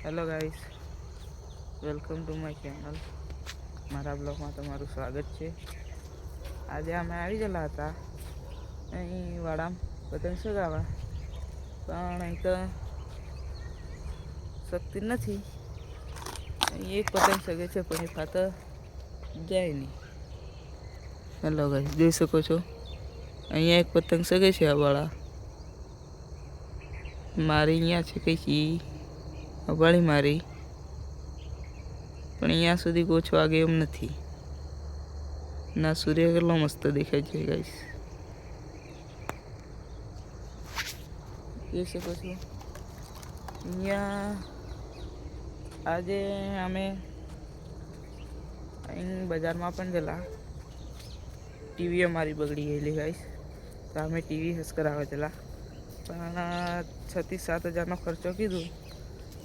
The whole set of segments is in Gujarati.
Hello guys, welcome to my channel. મારા બ્લોગમાં તમારું સ્વાગત છે. આજે અમે આવી ગયેલા હતા અહીં વાડામાં પતંગ ચગાવવા, પણ અહીં તો શક્તિ નથી. અહીં એક પતંગ ચગે છે પણ એ ફાતો જાય નહીં. હેલો ગાઈસ, જોઈ શકો છો અહીંયા એક પતંગ ચગે છે. આ વાળા મારી અહીંયા છે કઈ અવાળી મારી, પણ અહીંયા સુધી કોચ વાગે એમ નથી. ના સૂર્ય કેટલો મસ્ત દેખાય છે ગાઈસ, જોઈ શકો છો. અહીંયા આજે અમે અહીં બજારમાં પણ ગયેલા. ટીવી અમારી બગડી ગયેલી ગાઈસ, તો અમે ટીવી હસ કરાવવા ગયેલા, પણ 6 થી 7 હજારનો ખર્ચો કીધું,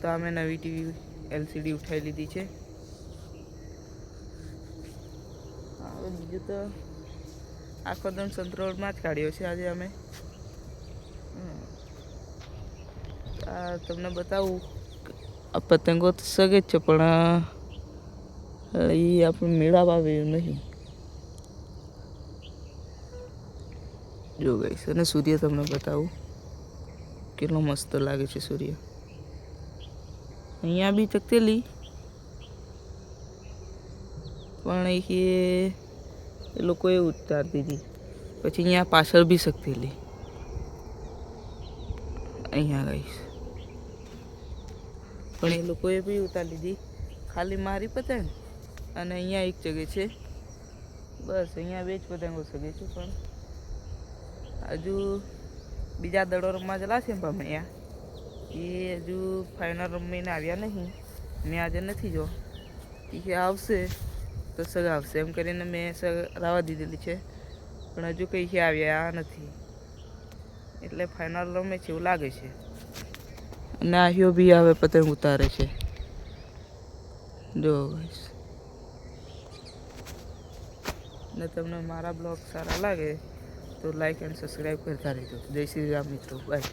તો અમે નવી ટીવી LCD ઉઠાવી લીધી છે. હવે બીજું તો આખો દમ સંતરોળમાં જ કાઢ્યો છે આજે અમે. તમને બતાવું, આ પતંગો તો સગે જ છે, પણ એ આપણે મેળાવા આવે એવું નહીં. જો ગાઈસ, અને સૂર્ય તમને બતાવું કેટલો મસ્ત લાગે છે સૂર્ય. અહીંયા બી ચકતેલી, પણ એ લોકોએ ઉતારી દીધી. પછી અહીંયા પાછળ બી ચકતેલી અહીંયા ગાઈસ, પણ એ લોકોએ બી ઉતારી લીધી. ખાલી મારી પતંગ અને અહીંયા એક જગે છે, બસ અહીંયા બે જ પતંગો સગે છે. પણ હજુ બીજા દડો રમવા જલા છે અમે અહીંયા, એ હજુ ફાઇનલ રમીને આવ્યા નહીં. મેં આજે નથી જો, એ આવશે તો સગાવશે એમ કરીને મેં સગાવવા દીધેલી છે, પણ હજુ કંઈ આવ્યા નથી. એટલે ફાઇનલ રમે છે એવું લાગે છે. અને આહીઓ બી આવે પતંગ ઉતારે છે. જો ગાઈસ, ને તમને મારા બ્લોગ સારા લાગે તો લાઈક એન્ડ સબસ્ક્રાઈબ કરતા રહેજો. જય શ્રી રામ મિત્રો, બાય.